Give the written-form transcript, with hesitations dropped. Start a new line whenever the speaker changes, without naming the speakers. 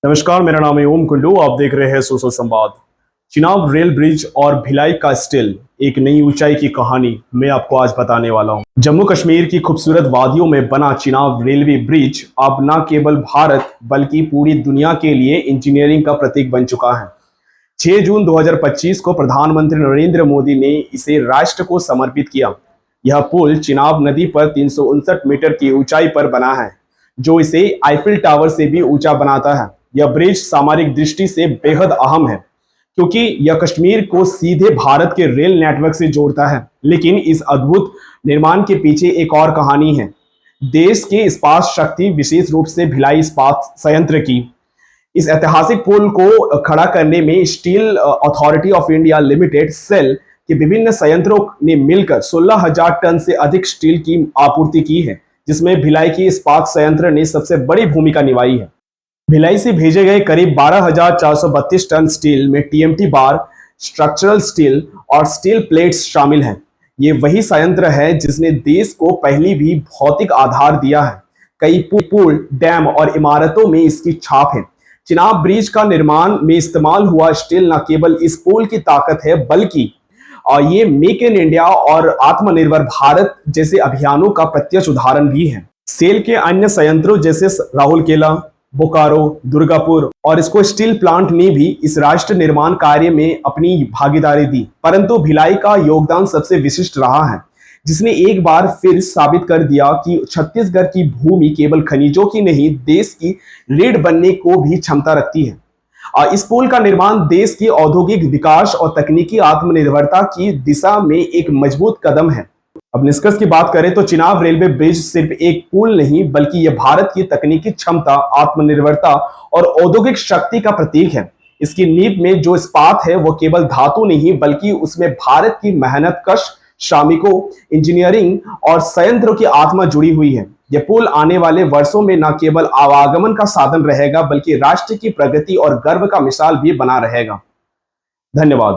नमस्कार, मेरा नाम है ओम कुंडू। आप देख रहे हैं सोशल संवाद। चिनाब रेल ब्रिज और भिलाई का स्टिल, एक नई ऊंचाई की कहानी मैं आपको आज बताने वाला हूं। जम्मू कश्मीर की खूबसूरत वादियों में बना चिनाब रेलवे ब्रिज अब न केवल भारत बल्कि पूरी दुनिया के लिए इंजीनियरिंग का प्रतीक बन चुका है। 6 जून 2025 को प्रधानमंत्री नरेंद्र मोदी ने इसे राष्ट्र को समर्पित किया। यह पुल चिनाब नदी पर 359 मीटर की ऊंचाई पर बना है, जो इसे आईफिल टावर से भी ऊंचा बनाता है। यह ब्रिज सामरिक दृष्टि से बेहद अहम है, क्योंकि यह कश्मीर को सीधे भारत के रेल नेटवर्क से जोड़ता है। लेकिन इस अद्भुत निर्माण के पीछे एक और कहानी है, देश की इस्पात शक्ति, विशेष रूप से भिलाई इस्पात संयंत्र की। इस ऐतिहासिक पुल को खड़ा करने में Steel Authority of India Limited SAIL के विभिन्न संयंत्रों ने मिलकर 16,000 टन से अधिक स्टील की आपूर्ति की है, जिसमें भिलाई की इस्पात संयंत्र ने सबसे बड़ी भूमिका निभाई है। भिलाई से भेजे गए करीब 12,432 टन स्टील में टीएमटी बार, स्ट्रक्चरल स्टील और स्टील प्लेट्स शामिल हैं। ये वही संयंत्र है जिसने देश को पहली भी भौतिक आधार दिया है। कई पुल, डैम और इमारतों में इसकी छाप है। चिनाब ब्रिज का निर्माण में इस्तेमाल हुआ स्टील न केवल इस पुल की ताकत है, बल्कि ये मेक इन इंडिया और आत्मनिर्भर भारत जैसे अभियानों का प्रत्यक्ष उदाहरण भी है। सेल के अन्य संयंत्रों जैसे राउरकेला, बोकारो, दुर्गापुर और इसको स्टील प्लांट ने भी इस राष्ट्र निर्माण कार्य में अपनी भागीदारी दी, परंतु भिलाई का योगदान सबसे विशिष्ट रहा है, जिसने एक बार फिर साबित कर दिया कि छत्तीसगढ़ की भूमि केवल खनिजों की नहीं, देश की रीढ़ बनने को भी क्षमता रखती है। इस पुल का निर्माण देश की औद्योगिक विकास और तकनीकी आत्मनिर्भरता की दिशा में एक मजबूत कदम है। अब निष्कर्ष की बात करें तो चिनाब रेलवे ब्रिज सिर्फ एक पुल नहीं, बल्कि यह भारत की तकनीकी क्षमता, आत्मनिर्भरता और औद्योगिक शक्ति का प्रतीक है। इसकी नींव में जो इस्पात है वो केवल धातु नहीं, बल्कि उसमें भारत की मेहनत कश श्रमिकों, इंजीनियरिंग और संयंत्रों की आत्मा जुड़ी हुई है। यह पुल आने वाले वर्षों में न केवल आवागमन का साधन रहेगा, बल्कि राष्ट्र की प्रगति और गर्व का मिसाल भी बना रहेगा। धन्यवाद।